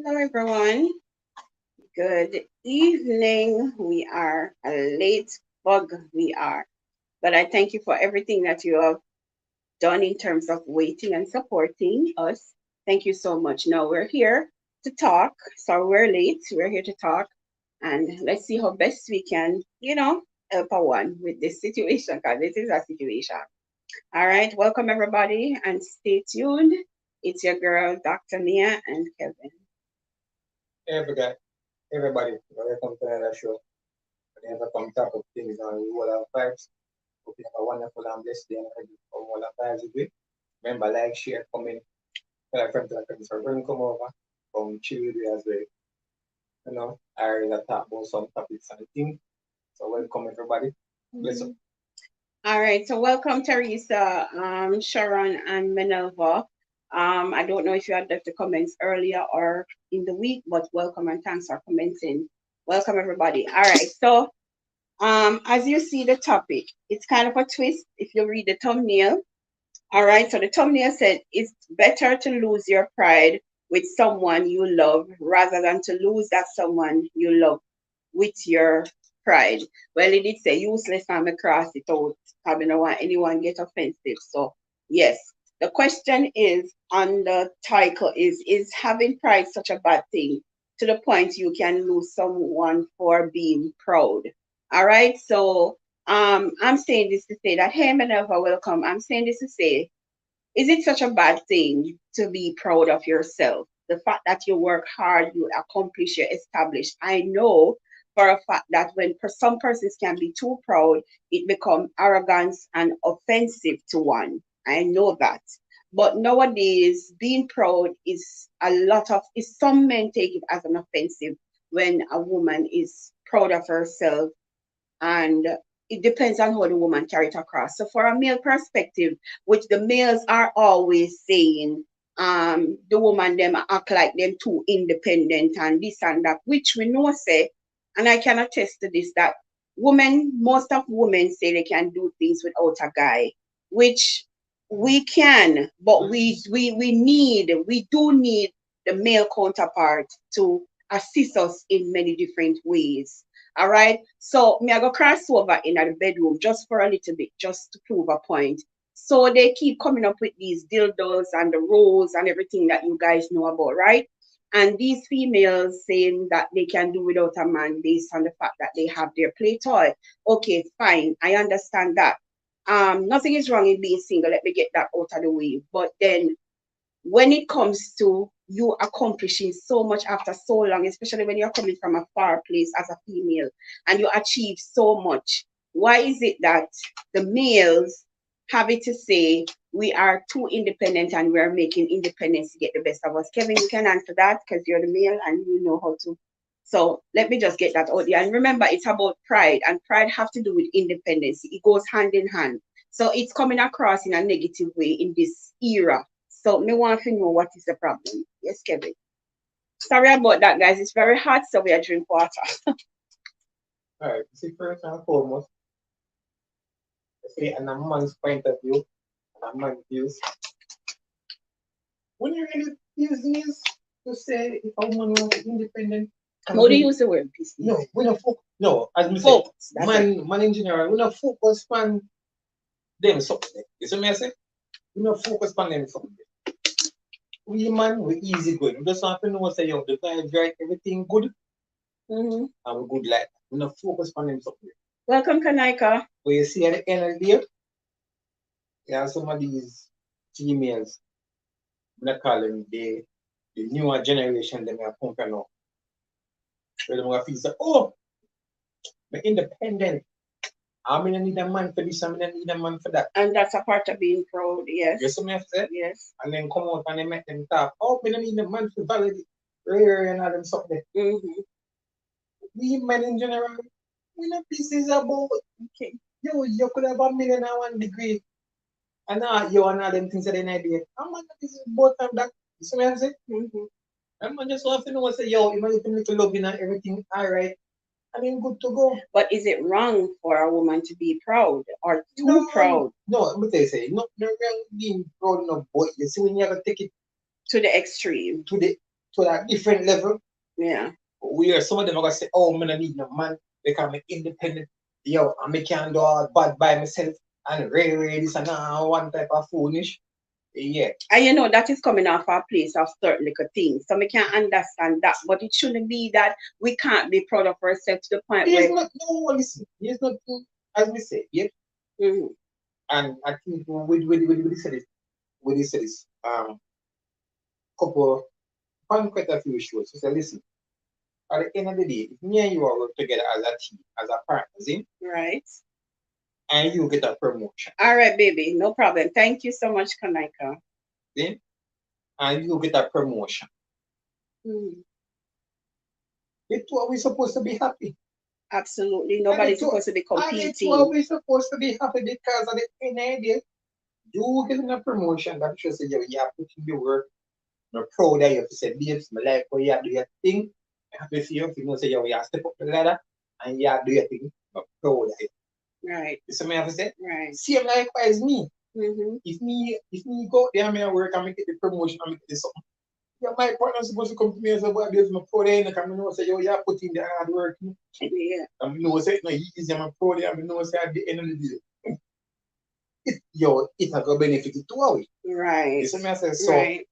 Hello, everyone. Good evening. We are a late bug. We are. But I thank you for everything that you have done in terms of waiting and supporting us. Thank you so much. Now we're here to talk. So we're late. We're here to talk. And let's see how best we can, help a one with this situation because this is a situation. All right. Welcome, everybody, and stay tuned. It's your girl, Dr. Mia and Kevin. Everybody, everybody, welcome to another show. We have come talk of things on the world of vibes. Hope you have a wonderful and blessed day and a world of vibes with you. Remember, like, share, comment, tell a friend, so bring come over, come chill with you as well. I already talk about some topics and things. So welcome everybody. Bless up. All right, so welcome Teresa, Sharon, and Minerva. I don't know if you had left the comments earlier or in the week, but welcome and thanks for commenting. Welcome everybody. All right, so as you see the topic, it's kind of a twist if you read the thumbnail. All right, so the thumbnail said it's better to lose your pride with someone you love rather than to lose that someone you love with your pride. Well, it did say useless and me cross it out. I don't want anyone get offensive. So yes. The question is on the title is having pride such a bad thing to the point you can lose someone for being proud? All right. So I'm saying this to say that hey Minerva, welcome. I'm saying this to say, is it such a bad thing to be proud of yourself? The fact that you work hard, you accomplish, you establish. I know for a fact that when some persons can be too proud, it becomes arrogance and offensive to one. I know that. But nowadays, being proud is some men take it as an offensive when a woman is proud of herself, and it depends on how the woman carry it across. So for a male perspective, which the males are always saying, the woman them act like them too independent and this and that, which we know say, and I can attest to this, that most of women say they can do things without a guy, which we can, but we do need the male counterpart to assist us in many different ways. All right. So me I go cross over in the bedroom just for a little bit, just to prove a point. So they keep coming up with these dildos and the rolls and everything that you guys know about, right? And these females saying that they can do without a man based on the fact that they have their play toy. Okay, fine. I understand that. Nothing is wrong in being single. Let me get that out of the way. But then when it comes to you accomplishing so much after so long, especially when you're coming from a far place as a female and you achieve so much, why is it that the males have it to say we are too independent and we're making independence to get the best of us? Kevin, you can answer that because you're the male and you know how to. So let me just get that out there. And remember, it's about pride, and pride have to do with independence. It goes hand in hand. So it's coming across in a negative way in this era. So me want to know what is the problem. Yes, Kevin. Sorry about that, guys. It's very hot, so we are drinking water. All right, see, first and foremost, see, and a man's point of view, and a man's views, when you really use these to say if a woman wants independent, How do you use the word business? no, we don't focus. No, as we say, man in general, we don't focus on them something. You see me I say? We don't focus on them something. We man, we easy going. We just have to know say yo, the vibes right, everything good, and we good like we don't focus on them something. Welcome, Kanaika. But you see at the end of the day, there are some of these females, we not call them the newer generation, them are pumping now. Where them feel say, oh, I'm independent. I mean, I need a man for this, I mean, I need a man for that. And that's a part of being proud, yes. You see me say? Yes. And then come out and they make them talk, oh, I need a man for validate, rare and all them something. We men in general, we know pieces about, okay, you could have 1,000,001 degree. And now you and all them things that they idea. How much is both of that? You see what I'm saying? I'm just want to know, say, yo, you might little loving and everything, all right. I mean, good to go. But is it wrong for a woman to be proud or too proud? No, let me tell you, say, not wrong being proud enough, but you see when you ever take it to the extreme. To the to that different level. Yeah. Where some of them are gonna say, "Oh, man, I need no man because I'm independent. Yo, I can't do all bad by myself and really this and that one type of foolish." Yeah. And you know that is coming off a place of certain little things. So we can understand that. But it shouldn't be that we can't be proud of ourselves to the point There's where not no listen. There's nothing as we say, yeah. mm-hmm. And I think with this couple on quite a few shows. So say, listen, at the end of the day, if me and you are work together as a team, as a partners, Right. and you get a promotion. All right, baby, no problem. Thank you so much, Kanaika. Then and you get a promotion. Mm-hmm. The two are we supposed to be happy. Absolutely. Nobody's supposed to be competing. And the two are we supposed to be happy because at the end of the day, you getting a promotion that shows you you are putting the work. I'm proud of you to say, babes, my life where you do your thing. I have to see you say you have step up the ladder and you do your thing. I'm proud of you. Right. You see me have to say? Right. Same likewise me. Mm-hmm. If me go there and I work and make it the promotion and make it something. Yeah, my partner supposed to come to me and say, "Boy, babes, my proud of you." And I know say, "Yo, you are putting the hard work." Yeah. I know say no easy, I'm proud of you. I know say at the end of the day. It's not gonna benefit it to us. Right. You see me I say so. Right.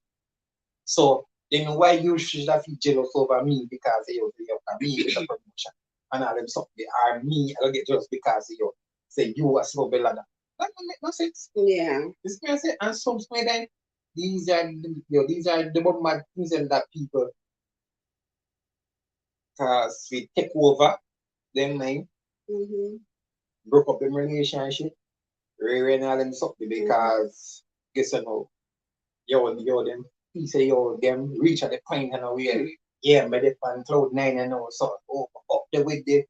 So then why you should have feel jealous over me because you me get a promotion and all them something or me I don't get jealous because you say you are so better. That don't make no sense. Yeah. This can say and some then these are these are the mad things that people cause we take over them mind, broke up them relationship, and all them something because guess you know them he say them reach at the point and we yeah, but they on cloud nine and all so up there with the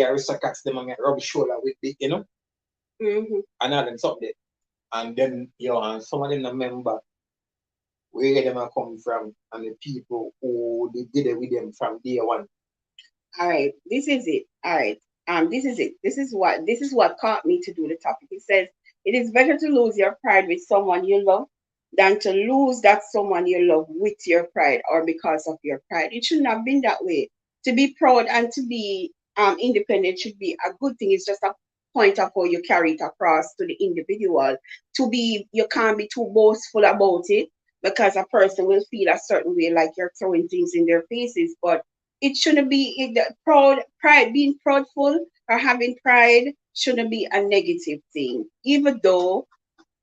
aristocrats them and rub shoulder with the and all them something. And then and some of them remember where them are come from and the people who they did it with them from day one. All right, this is it. All right. This is it. This is what caught me to do the topic. It says it is better to lose your pride with someone you love than to lose that someone you love with your pride or because of your pride. It shouldn't have been that way. To be proud and to be independent should be a good thing. It's just a point of how you carry it across to the individual. You can't be too boastful about it because a person will feel a certain way like you're throwing things in their faces. But it shouldn't be pride, being proudful or having pride shouldn't be a negative thing, even though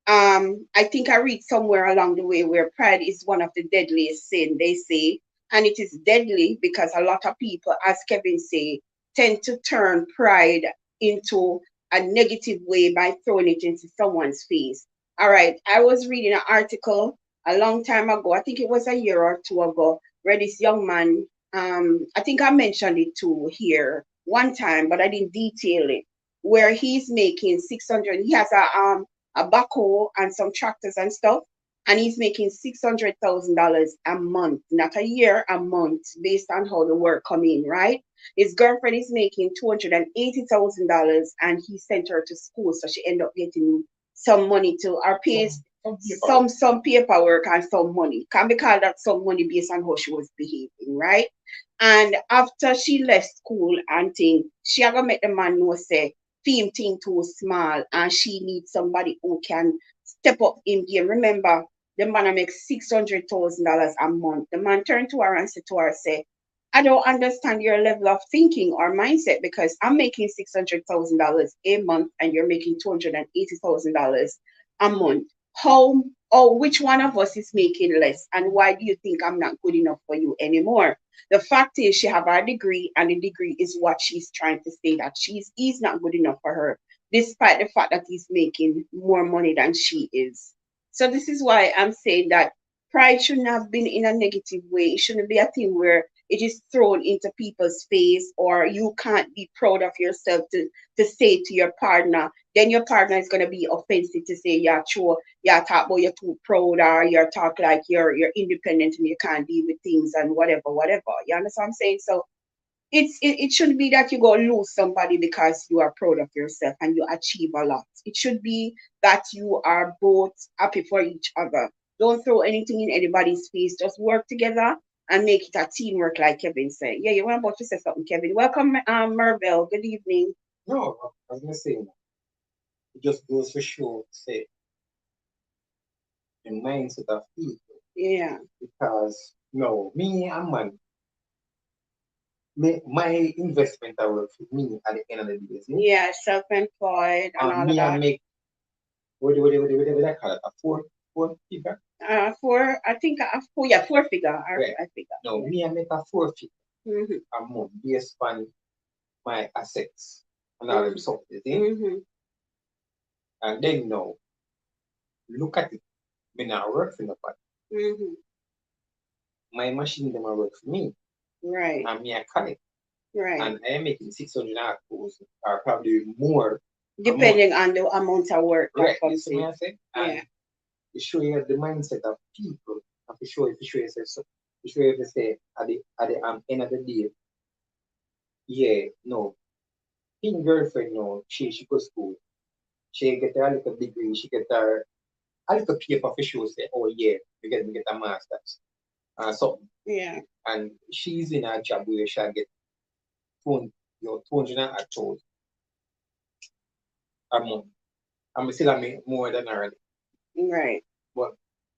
I think I read somewhere along the way where pride is one of the deadliest sin, they say, and it is deadly because a lot of people, as Kevin say, tend to turn pride into a negative way by throwing it into someone's face. All right, I was reading an article a long time ago, I think it was a year or two ago, where this young man, I think I mentioned it too here one time, but I didn't detail it, where he's making 600, he has a backhoe and some tractors and stuff. And he's making $600,000 a month, not a year, a month, based on how the work come in, right? His girlfriend is making $280,000, and he sent her to school, so she ended up getting some money to our pays some paperwork and some money. Can be called that some money based on how she was behaving, right? And after she left school and thing, she ever met the man know say film thing too small and she needs somebody who can step up in game. Remember, the man makes $600,000 a month. The man turned to her and said to her, say, I don't understand your level of thinking or mindset because I'm making $600,000 a month and you're making $280,000 a month. How or which one of us is making less and why do you think I'm not good enough for you anymore? The fact is she have a degree and the degree is what she's trying to say that he's not good enough for her despite the fact that he's making more money than she is. So this is why I'm saying that pride shouldn't have been in a negative way. It shouldn't be a thing where it is thrown into people's face or you can't be proud of yourself to say to your partner. Then your partner is gonna be offensive to say, yeah, sure, yeah, talk about you're too proud or you're talk like you're independent and you can't deal with things and whatever. You understand what I'm saying? So it shouldn't be that you go lose somebody because you are proud of yourself and you achieve a lot. It should be that you are both happy for each other. Don't throw anything in anybody's face. Just work together and make it a teamwork, like Kevin said. Yeah, you were about to say something, Kevin. Welcome, Marvel. Good evening. No, I was gonna say, it just goes for sure to say the mindset of people. Yeah. Because no, me and man, my investment I work for me at the end of the day. See? Yeah, self-employed and all of Me and that. make what I call it, a four figure. I think yeah, four figure or Right. five figure. No, Yeah. me I make a four figure Mm-hmm. a month based on my assets and all them stuff, you see? Mm-hmm. And then now, look at it. Me not work for nobody. Mm-hmm. My machine them a work for me. Right. And me I collect. Right. And I am making 600 or probably more a month. Depending on the amount of work that Right, you comes see me in. I say? Yeah. And to show you the mindset of people, and to show you say so, to show you to say at the end of the day, yeah, no. His girlfriend no, she goes to school. She get her little degree, she get her a little paper for show say, oh yeah, we get a master's. Something. Yeah. And she's in a job where she get phone, 200 and a thousand a month. I'm still I make more than her. Right. But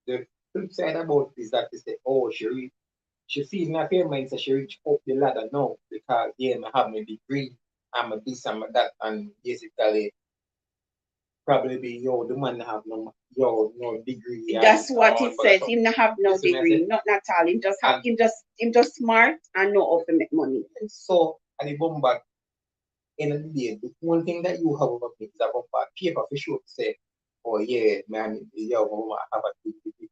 the flip side about it is that they say, oh, she feels in her mind that she reach up the ladder now because yeah, I have my degree, I'm a this, I'm a that, and basically probably be yo, the man have no degree and That's what all it but says. stuff. Him not have You no see me I say? degree, not at all. Him just have And him just smart and know how to make money. so and the bomb back end of the day, the one thing that you have over me is about paper for sure to say, oh yeah, man, yo, I have a degree.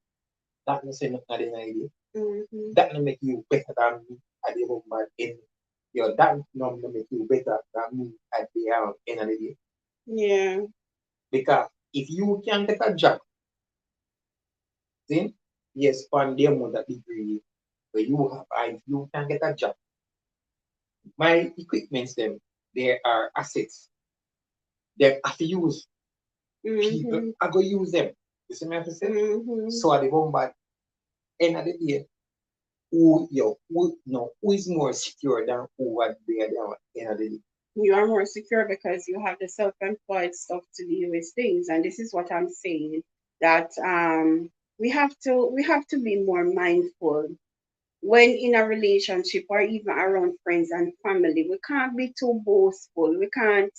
That no say nothing at the end of the day. Mm-hmm. That no make you better than me at the moment in your that no make you better than me at the end of the day. Yeah. Because if you can get a job, then yes, on the amount of degree where you have, if you can get a job, my equipments them, they are assets. They have to use people. Mm-hmm. I go use them. You see me have to say? Mm-hmm. So at the moment, end of the day, who is more secure than who are there at the end of the day? You are more secure because you have the self-employed stuff to deal with things, and this is what I'm saying, that we have to be more mindful when in a relationship or even around friends and family. We can't be too boastful, we can't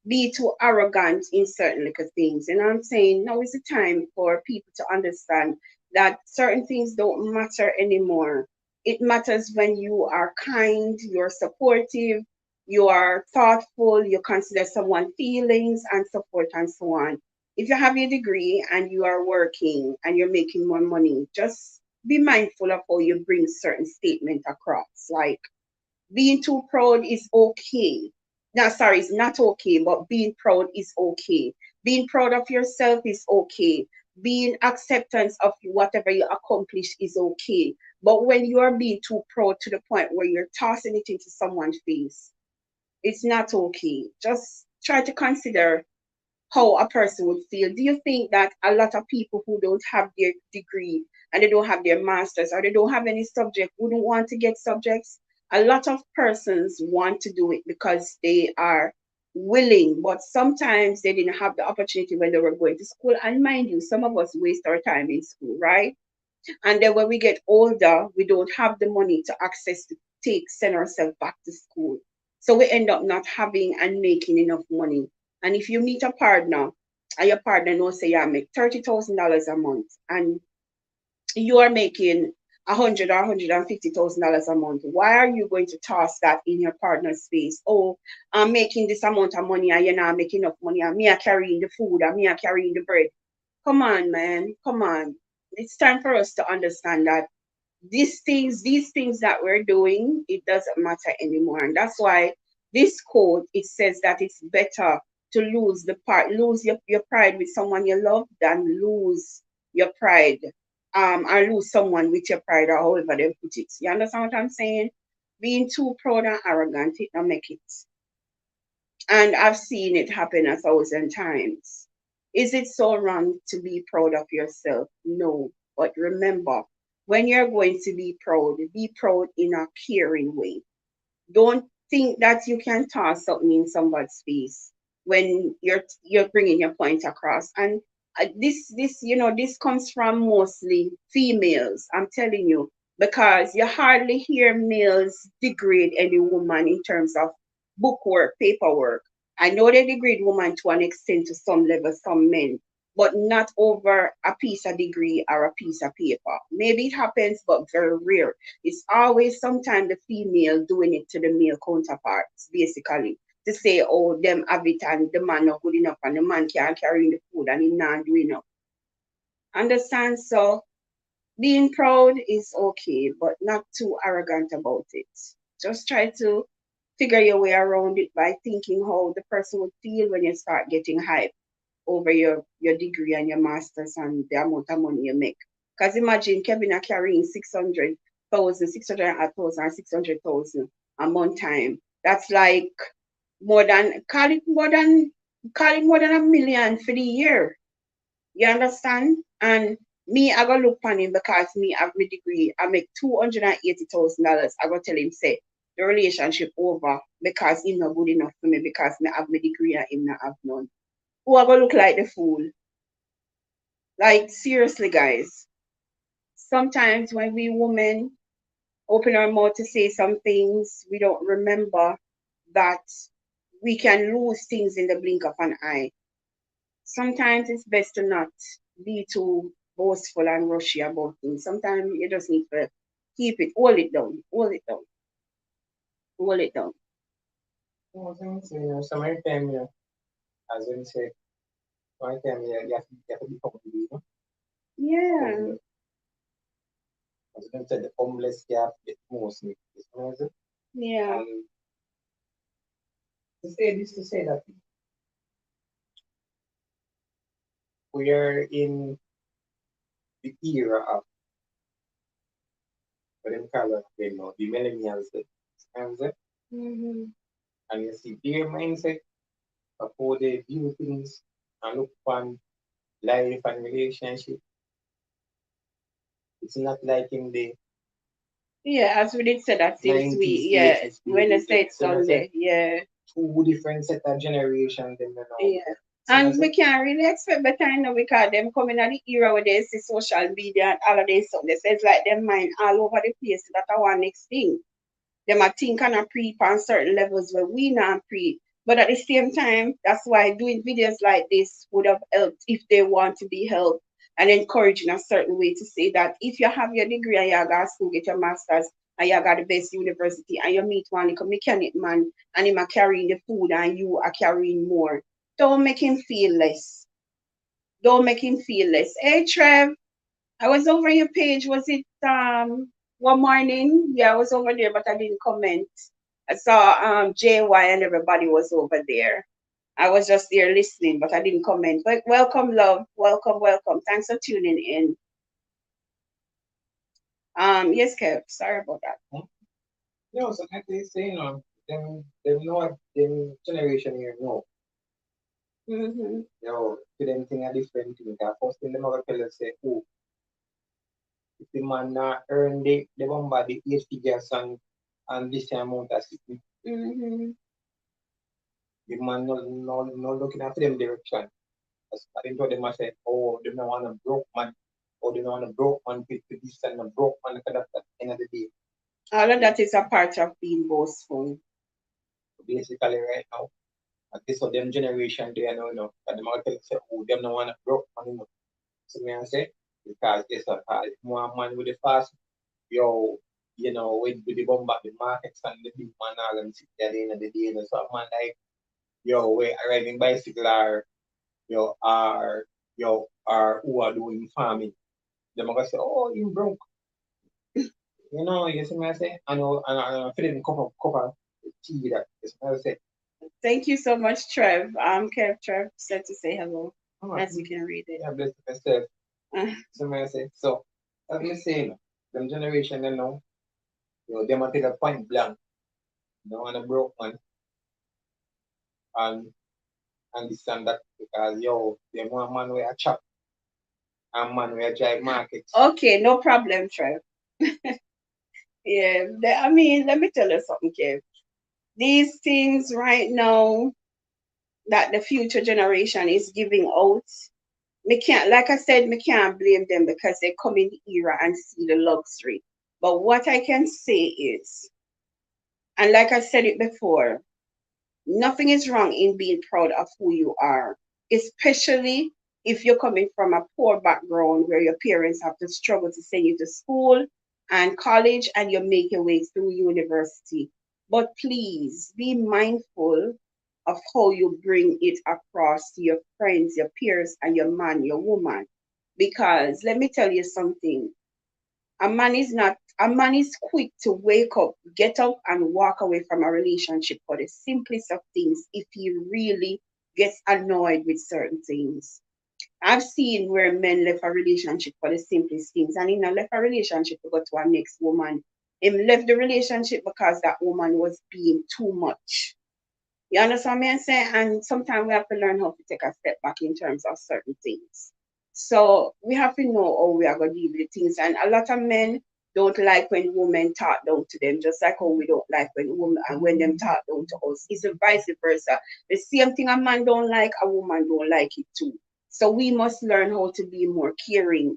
be too arrogant in certain little things. And I'm saying now is the time for people to understand that certain things don't matter anymore. It matters when you are kind, you're supportive, you are thoughtful, you consider someone's feelings and so forth and so on. If you have your degree and you are working and you're making more money, just be mindful of how you bring certain statement across. Like being too proud is okay. No, sorry, it's not okay, but being proud is okay. Being proud of yourself is okay. Being acceptance of whatever you accomplish is okay. But when you are being too proud to the point where you're tossing it into someone's face, it's not okay. Just try to consider how a person would feel. Do you think that a lot of people who don't have their degree and they don't have their masters or they don't have any subject wouldn't want to get subjects? A lot of persons want to do it because they are willing, but sometimes they didn't have the opportunity when they were going to school. And mind you, some of us waste our time in school, right? And then when we get older, we don't have the money to access to send ourselves back to school. So we end up not having and making enough money. And if you meet a partner and your partner knows say you make $30,000 a month and you are making $150,000 a month, why are you going to toss that in your partner's face? Oh, I'm making this amount of money and you're not making enough money, and me are carrying the food and me are carrying the bread. Come on, man. Come on. It's time for us to understand that these things that we're doing, it doesn't matter anymore. And that's why this code, it says that it's better to lose your pride with someone you love than lose your pride, or lose someone with your pride, or however they put it. You understand what I'm saying? Being too proud and arrogant, it don't make it. And I've seen it happen 1,000 times. Is it so wrong to be proud of yourself? No. But remember, when you're going to be proud in a caring way. Don't think that you can toss something in somebody's face when you're bringing your point across. And this comes from mostly females. I'm telling you, because you hardly hear males degrade any woman in terms of bookwork, paperwork. I know they degrade women to an extent to some level, some men, but not over a piece of degree or a piece of paper. Maybe it happens, but very rare. It's always sometimes the female doing it to the male counterparts, basically, to say, oh, them have it and the man not good enough and the man can't carry the food and he not doing enough. Understand? So being proud is okay, but not too arrogant about it. Just try to figure your way around it by thinking how the person would feel when you start getting hype over your degree and your masters and the amount of money you make. Because imagine Kevin are carrying 600,000, 600,000, 600,000 a month time. That's like call it more than a million for the year. You understand? And me, I go look on him because me have my degree. I make $280,000. I go tell him say the relationship over because he's not good enough for me because me have my degree and him not have none. Who I go look like the fool? Like seriously, guys. Sometimes when we women open our mouth to say some things, we don't remember that we can lose things in the blink of an eye. Sometimes it's best to not be too boastful and rushy about things. Sometimes you just need to keep it, hold it down, hold it down, hold it down. Somebody came here, as in say, somebody came here, you have to become a leader. Yeah. As you said, the homeless gap is mostly amazing. Yeah. And to say that we are in the era of what them call it, the millennials, Mm-hmm. and you see their mindset of how they view things and look upon life and relationship. It's not like in the Yeah, as we did say that since 90s, yeah, 80s when they period. said Sunday, yeah. Two different set of generations them now. Yeah. And we can't really expect better now because them coming at the era where they see social media and all of this stuff. They say it's like them mind all over the place. That I want next thing. Them I think and a pre on certain levels where we not pre. But at the same time, that's why doing videos like this would have helped if they want to be helped and encouraging a certain way to say that if you have your degree and you got to school, get your master's and you got the best university and you meet one like a mechanic man and him are carrying the food and you are carrying more. Don't make him feel less. Don't make him feel less. Hey Trev, I was over your page. Was it one morning? Yeah, I was over there, but I didn't comment. I saw JY and everybody was over there. I was just there listening, but I didn't comment. But welcome, love. Welcome, welcome. Thanks for tuning in. Yes, Kev. Sorry about that. No, so like they say, them know them generation here know. Mm-hmm. To them thing a different thing. Because first thing them ever tell us say, oh, if the man not earn the bomba the 8 figures and this amount of city, Mm-hmm. the man no looking after them direction. As I think what them say, oh, they don't want a broke man, or they don't want a broke man fit to this and a broke man for that at the end of the day. All of that is a part of being boastful. Basically right now. At this of them generation they are now, but the market say, oh, them no want a broke man, So me I say, because guess what, more man with the fast, yo, with the bomb back the markets and the big man all them sit there at the end of the day, so man like, yo, we riding bicycle or, yo, or who are doing farming. Them are gonna say, oh, you broke. You see me I say, I know, and I feel in cup of tea that, you see me I say. Thank you so much, Trev. Kev Trev said to say hello, as you can read it. Yeah, bless myself. So me I say, so, as me saying, them generation, them are take a point blank. Don't want a broke man. And understand that because, they want man where a chop. And man, we drive market. Okay, no problem, Trev. Yeah, I mean, let me tell you something, Kev. These things right now that the future generation is giving out, me can't, like I said, me can't blame them because they come in the era and see the luxury. But what I can say is, and like I said it before, nothing is wrong in being proud of who you are, especially if you're coming from a poor background where your parents have to struggle to send you to school and college and you make your way through university. But please be mindful of how you bring it across to your friends, your peers, and your man, your woman. Because let me tell you something, a man is quick to wake up, get up, and walk away from a relationship for the simplest of things if he really gets annoyed with certain things. I've seen where men left a relationship for the simplest things, and he not left a relationship to go to a next woman. Him left the relationship because that woman was being too much. You understand me? I'm saying? And sometimes we have to learn how to take a step back in terms of certain things. So we have to know how we are going to deal with things. And a lot of men don't like when women talk down to them, just like how we don't like when women and when them talk down to us. It's a vice versa. The same thing a man don't like, a woman don't like it too. So we must learn how to be more caring.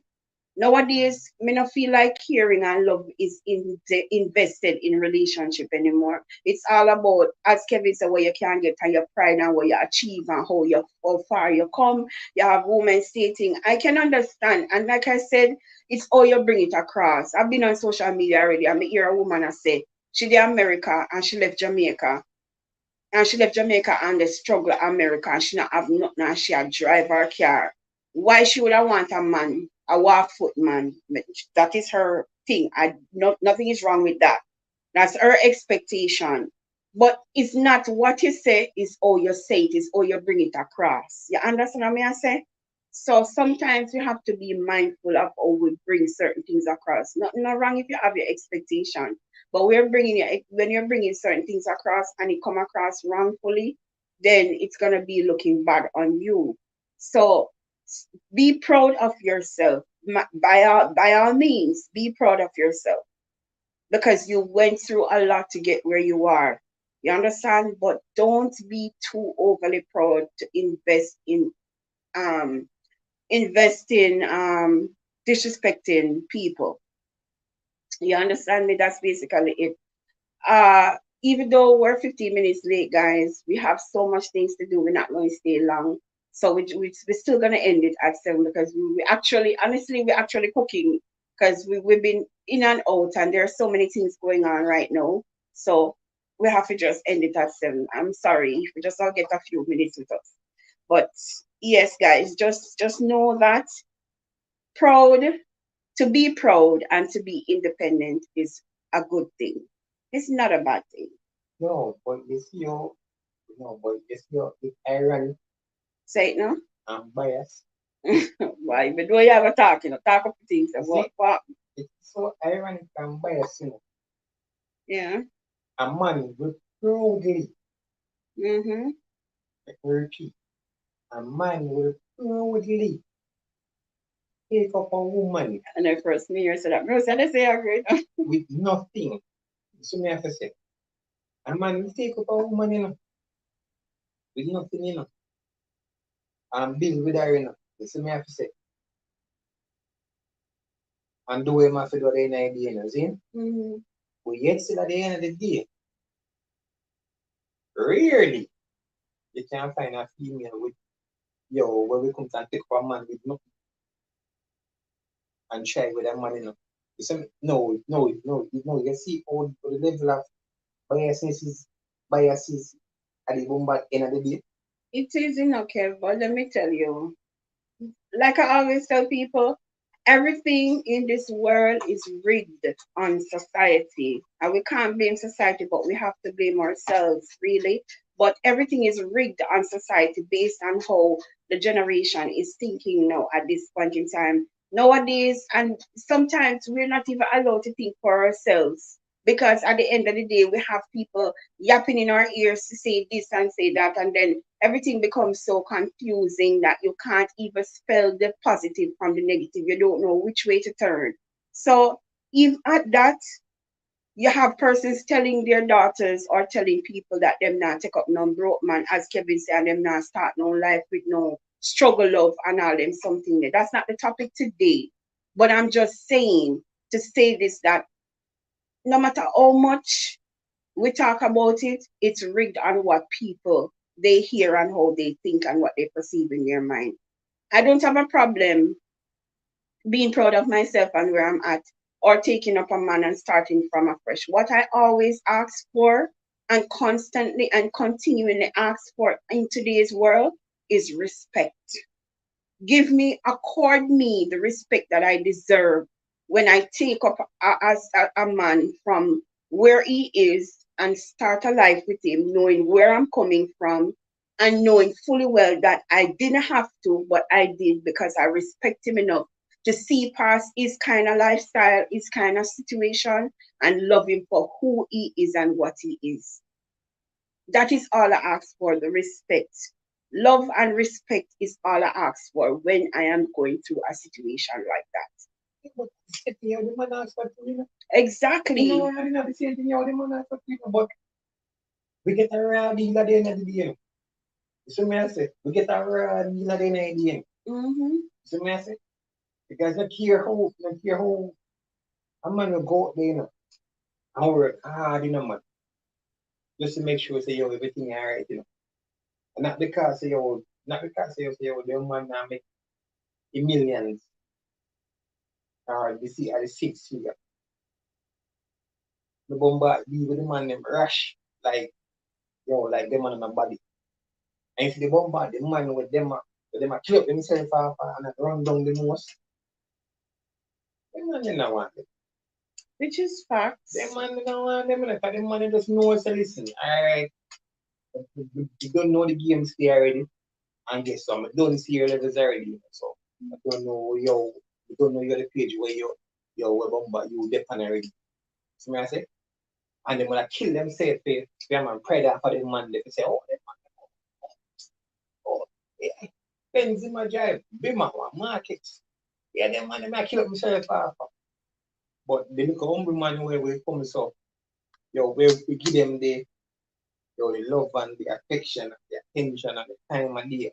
Nowadays, me not feel like caring and love is invested in relationship anymore. It's all about, as Kevin said, what you can get and your pride and what you achieve and how far you come. You have women stating, I can understand. And like I said, it's how you bring it across. I've been on social media already. I hear a woman I say, she did America and she left Jamaica. And she left Jamaica and the struggle America and she not have nothing and she had drive her car. Why she would have want a man, a walk foot man? That is her thing. Nothing is wrong with that. That's her expectation. But it's not what you say, is how you say it, is how you bring it across. You understand what I say? So sometimes you have to be mindful of how we bring certain things across. Not wrong if you have your expectation, but when you're bringing certain things across and it come across wrongfully, then it's gonna be looking bad on you. So be proud of yourself. By all means, be proud of yourself because you went through a lot to get where you are. You understand? But don't be too overly proud to um invest in disrespecting people. You understand me? That's basically it. Even though we're 15 minutes late, guys, we have so much things to do. We're not going to stay long. So we're still going to end it at 7 because we actually, honestly, we're actually cooking because we've been in and out and there are so many things going on right now. So we have to just end it at 7. I'm sorry if we just all get a few minutes with us. But yes, guys, just know that proud to be proud and to be independent is a good thing. It's not a bad thing. No, but it's your, no, but it's your, it's ironic. Say it now. I'm biased. Why? But do you ever talk, talk up things and what? It's so ironic and biased. Yeah. A man will proudly, Mm-hmm. I repeat, a man will proudly take up a woman. And then first me here said that. Bro, said they say agree. With nothing. So me have to say, a man will take up a woman, with nothing, and build with her, So me have to say, and do him have to do the end of the day, see? Mm-hmm. But yet still at the end of the day, rarely you can find a female with, where we come and take up a man with nothing and try with that man, You see, no, you see all the level of biases at the bomb at the end of the day. It is okay, but let me tell you, like I always tell people, everything in this world is rigged on society. And we can't blame society, but we have to blame ourselves, really. But everything is rigged on society based on how the generation is thinking now at this point in time. Nowadays, and sometimes we're not even allowed to think for ourselves because at the end of the day, we have people yapping in our ears to say this and say that, and then everything becomes so confusing that you can't even spell the positive from the negative. You don't know which way to turn. So if at that you have persons telling their daughters or telling people that them not take up no broke man, as Kevin said, and them not start no life with no struggle love and all them something there. That's not the topic today. But I'm just saying to say this, that no matter how much we talk about it, it's rigged on what people they hear and how they think and what they perceive in their mind. I don't have a problem being proud of myself and where I'm at, or taking up a man and starting from afresh. What I always ask for and constantly and continually ask for in today's world is respect. Accord me the respect that I deserve when I take up as a man from where he is and start a life with him, knowing where I'm coming from and knowing fully well that I didn't have to, but I did because I respect him enough to see past his kind of lifestyle, his kind of situation, and love him for who he is and what he is. That is all I ask for, the respect. Love and respect is all I ask for when I am going through a situation like that. But the man ask for Exactly. You know, I the same thing, the man ask for but we get a raw deal at the end of the day. You see me I say? We get a raw deal at the end of the day. You see me I say? Because not care how a man will go out there, you know, and work hard, you know, man. Just to make sure say yo everything alright, you know. And not because say yo the man now make the millions or the 6 figure. The bomba be with the man them rush like like them on my body. And if the bomba the man with them kill up themselves off and run down the most. Them man don't want it. Which is facts. Them man don't want them because them man just know say listen, alright. You don't know the games there already. And guess what? I don't see your levels already. So I don't know you don't know you're the page where you're bomba you depend already. See me I say? And then when I kill them say for man pride for the man they say, oh them man oh yeah. Benzema drive, Bima market. Yeah, them man I kill up myself after. But they look humble man where we come so where we give them the love and the affection, the attention and the time of day.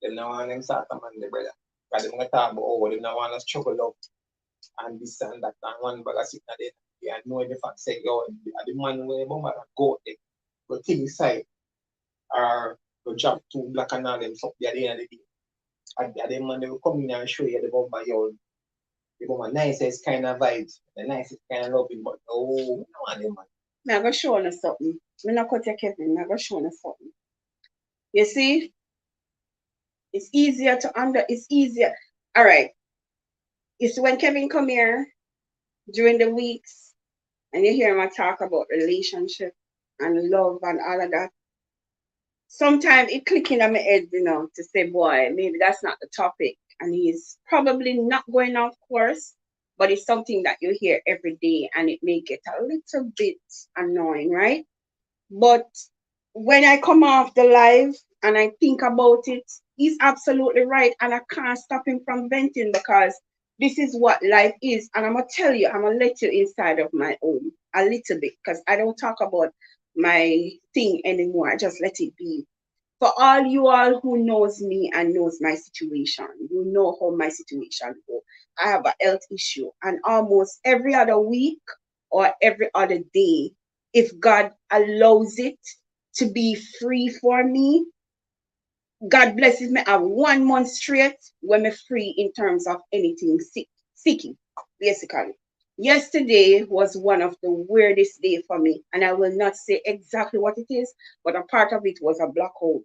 Them now want them sort of man, the brother. Because them gonna talk about them now want to struggle up and this and that and one bag of sick at the yeah, know the fact say the man where mama go there, go think inside or go drop two black and all them stuff at the end of the day. And the man they will come in and show you the bomber the bomber nicest kind of vibes, the nicest kind of loving, but no one man. I'm gonna show you something. I'm not cut your Kevin, I'm gonna show you something. You see? It's easier. All right. It's when Kevin come here during the weeks and you hear him talk about relationship and love and all of that. Sometimes it clicking on my head, to say, boy, maybe that's not the topic. And he's probably not going off course, but it's something that you hear every day and it may get a little bit annoying, right? But when I come off the live and I think about it, he's absolutely right. And I can't stop him from venting because this is what life is. And I'm going to tell you, I'm going to let you inside of my home a little bit because I don't talk about my thing anymore. I just let it be. For all you all who knows me and knows my situation, you know how my situation go. I have a health issue and almost every other week or every other day, if God allows it to be free for me, God blesses me. I have 1 month straight when I'm free in terms of anything seeking, basically. Yesterday was one of the weirdest days for me, and I will not say exactly what it is, but a part of it was a blackout.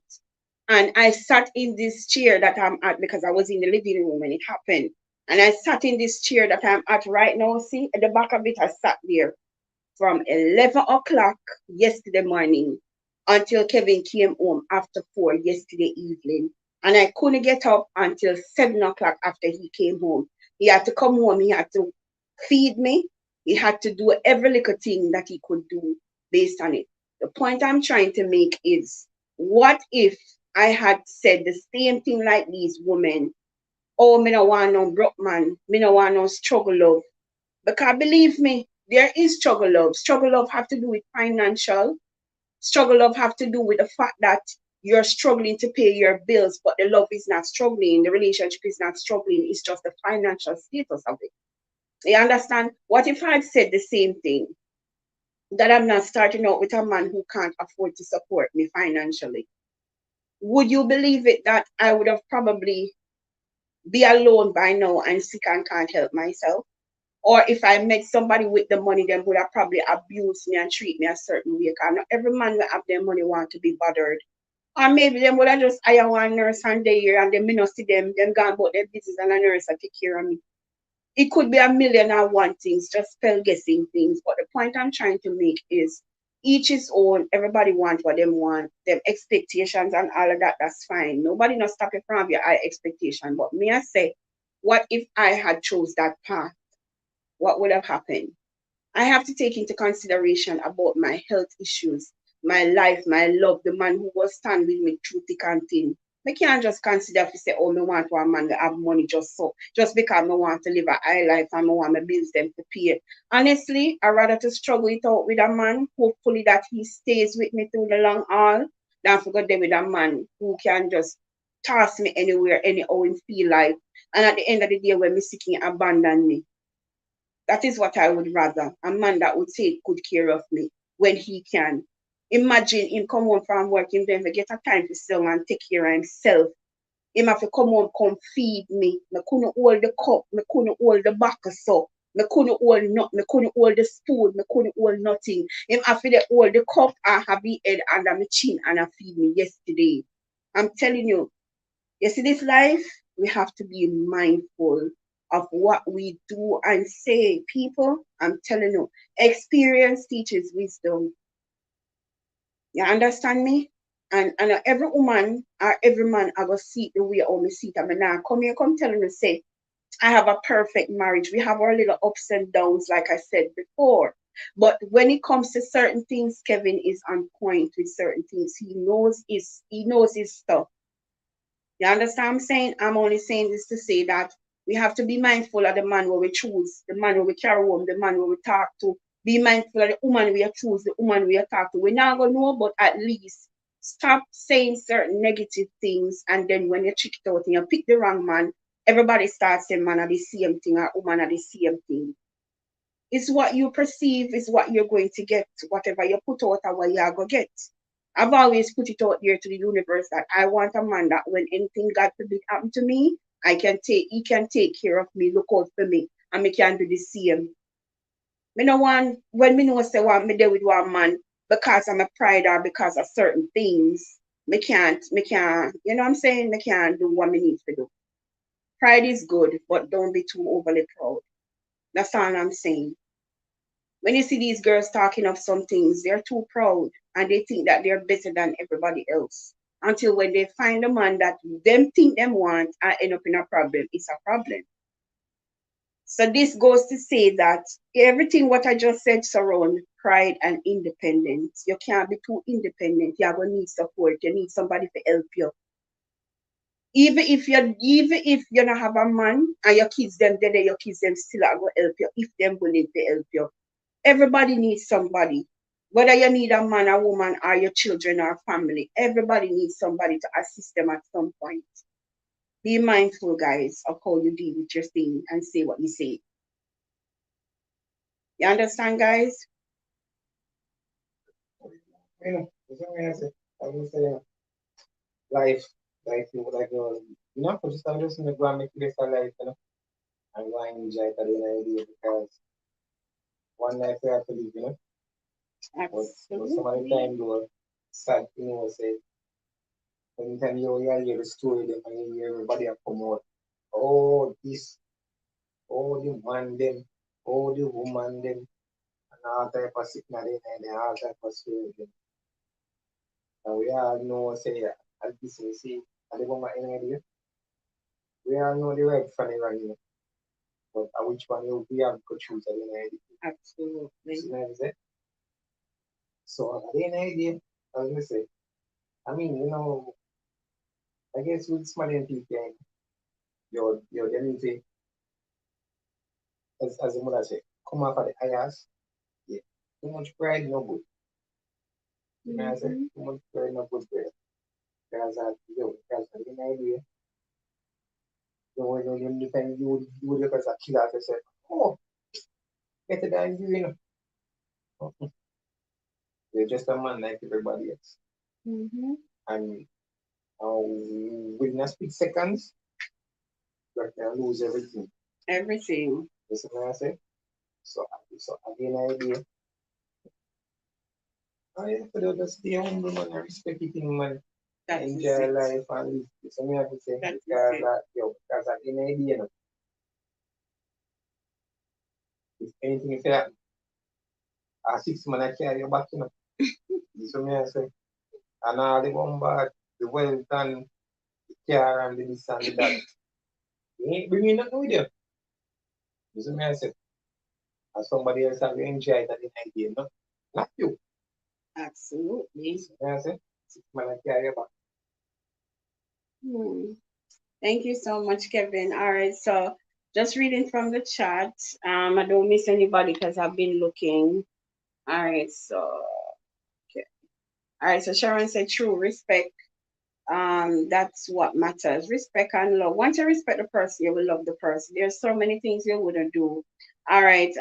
And I sat in this chair that I'm at because I was in the living room when it happened. And I sat in this chair that I'm at right now. See, at the back of it, I sat there from 11 o'clock yesterday morning until Kevin came home after 4 yesterday evening. And I couldn't get up until 7 o'clock after he came home. He had to come home. He had to feed me. He had to do every little thing that he could do based on it. The point I'm trying to make is What if I had said the same thing like these women? Oh, me no want no broke man. Me no want no struggle love. Because believe me, there is struggle love. Struggle love have to do with financial. Struggle love have to do with the fact that you're struggling to pay your bills, but the love is not struggling. The relationship is not struggling. It's just the financial status of it. You understand? What if I'd said the same thing? That I'm not starting out with a man who can't afford to support me financially. Would you believe it that I would have probably be alone by now and sick and can't help myself? Or if I met somebody with the money, then would have probably abused me and treat me a certain way. Because not every man will have their money want to be bothered. Or maybe them would have just hire one nurse and they here and then me not see them gone about their business and a nurse will take care of me. It could be a million and one things, just spell guessing things. But the point I'm trying to make is each is own, everybody want what them want, them expectations and all of that, that's fine. Nobody not stop you from your high expectation. But me I say, what if I had chose that path? What would have happened? I have to take into consideration about my health issues, my life, my love, the man who will stand with me through thick and thin. I can't just consider if you say, oh, me want one man to have money just because I want to live a high life and I want my bills them to pay. Honestly, I rather to struggle it out with a man, hopefully that he stays with me through the long haul, than to go there with a man who can just toss me anywhere, anyhow him feel like. And at the end of the day, when me seeking abandon me. That is what I would rather. A man that would take good care of me when he can. Imagine him come home from work, him then get a time to sit and take care of himself. Him have to come home, come feed me. Me couldn't hold the cup, me couldn't hold the bucket so. Me couldn't hold nothing, me couldn't hold the spoon, me couldn't hold nothing. Him have to hold the cup and have the head under my chin and I feed me yesterday. I'm telling you, you see, this life, we have to be mindful of what we do and say. People, I'm telling you, experience teaches wisdom. You understand me? And every woman or every man I go see the way how me see it. I mean, now come here, come telling me, say, I have a perfect marriage. We have our little ups and downs, like I said before. But when it comes to certain things, Kevin is on point with certain things. He knows his stuff. You understand what I'm saying? I'm only saying this to say that we have to be mindful of the man where we choose, the man where we carry home, the man where we talk to. Be mindful of the woman we choose, the woman we talk to. We're not gonna know, but at least stop saying certain negative things. And then when you check it out and you pick the wrong man, everybody starts saying man are the same thing or woman are the same thing. It's what you perceive is what you're going to get. Whatever you put out or what you're going to get. I've always put it out there to the universe that I want a man that when anything God forbid happen to me, he can take care of me, look out for me, and me can do the same. Me no want when me know say want me there with one man because I'm a pride or because of certain things. Me can't, you know what I'm saying? Me can't do what me need to do. Pride is good, but don't be too overly proud. That's all I'm saying. When you see these girls talking of some things, they're too proud and they think that they're better than everybody else. Until when they find a man that them think them want and end up in a problem, it's a problem. So this goes to say that everything what I just said surround pride and independence. You can't be too independent. You're gonna need support. You need somebody to help you. Even if you not have a man and your kids them dead, your kids them still are gonna help you if them willing to help you. Everybody needs somebody. Whether you need a man, a woman, or your children or family, everybody needs somebody to assist them at some point. Be mindful, guys, of how you deal with your thing and say what you say. You understand, guys? That's what I say. I was saying, life, like, just I'm just gonna go and make this a life, and go and enjoy it at the end of the day because one life we have to live. But some of the Absolutely. time, though, sad, say, anytime you hear the story, then when you hear everybody have come out, oh, this, oh, the man, them, oh, the woman, them, and all type of sickness, and all type of story, them. And we all know, say, as this we see, at the moment, we all know the right from the wrong, but which one we have to choose at the end of the day. Absolutely. So at the end of the day, as we say, I mean, I guess with smiling people, your them say, as the mother say, come off of the highest. Yeah. Too much pride, no good. You know what I say? Too much pride, no good there. Because the idea, when you defend you would look as a killer to say, oh, better than you, You're just a man like everybody else. And within a split seconds, you can lose everything. Everything. That's what I say. So again, idea. I put out just stay humble, man, and respect it in man. Enjoy life and live. So me have to say, because at the end of the day, if anything if happen, a 6 man I carry your back, So me I say, and all the one bad, the wealth and the car and the this and the that. You ain't bringing nothing with you. So me I say, and somebody else have to enjoy it at the end of the day, not you. Absolutely. So me I say, 6 man I carry your back. Thank you so much, Kevin. All right, so just reading from the chat. I don't miss anybody because I've been looking. All right, so okay. All right, so Sharon said true respect. That's what matters. Respect and love. Once you respect the person, you will love the person. There's so many things you wouldn't do. All right.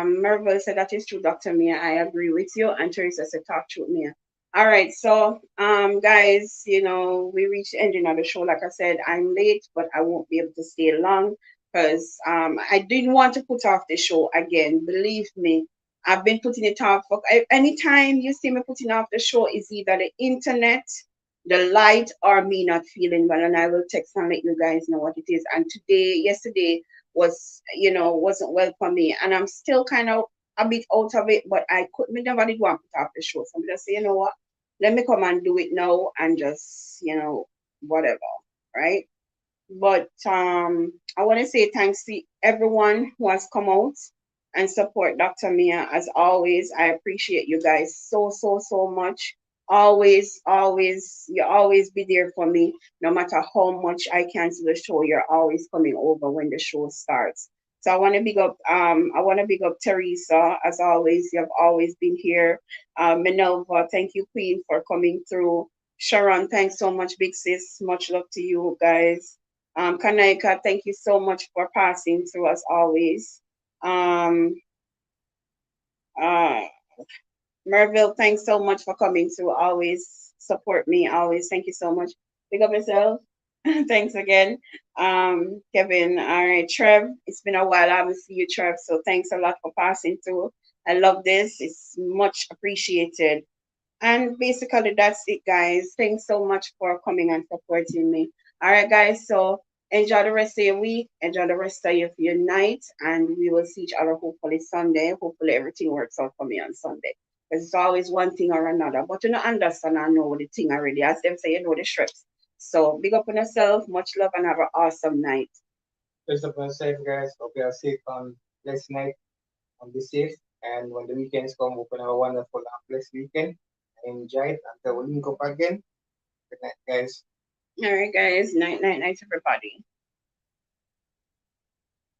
Marvel said that is true, Dr. Mia. I agree with you. And Teresa said talk truth, Mia. All right. So guys, we reached the ending of the show. Like I said, I'm late, but I won't be able to stay long because I didn't want to put off the show again. Believe me. I've been putting it off. Anytime you see me putting off the show, is either the internet, the light, or me not feeling well, and I will text and let you guys know what it is. And yesterday was, wasn't well for me, and I'm still kind of a bit out of it, but I could me never did want to put off the show. So I'm just say, you know what, let me come and do it now and just, whatever, right? But I want to say thanks to everyone who has come out and support Dr. Mia. As always, I appreciate you guys so, so, so much. Always, you always be there for me. No matter how much I cancel the show, you're always coming over when the show starts. So I want to big up Teresa. As always, you have always been here. Minerva, thank you, Queen, for coming through. Sharon, thanks so much, big sis. Much love to you guys. Kanaika, thank you so much for passing through as always. Uh, Merville, thanks so much for coming to always support me. Always, thank you so much. Pick up yourself. Thanks again. Kevin, all right. Trev, it's been a while. I haven't seen you, Trev. So thanks a lot for passing through. I love this. It's much appreciated. And basically, that's it, guys. Thanks so much for coming and supporting me. All right, guys. So enjoy the rest of your week. Enjoy the rest of your night. And we will see each other hopefully Sunday. Hopefully, everything works out for me on Sunday. Because it's always one thing or another. But you don't understand and know the thing already. As them say, you know the strips. So big up on yourself. Much love and have an awesome night. First of all, safe guys. Hope you are safe on blessed night. Be safe. And when the weekends come, hope you have a wonderful and blessed weekend. Enjoy it until we link up again. Good night, guys. All right, guys. Night, everybody.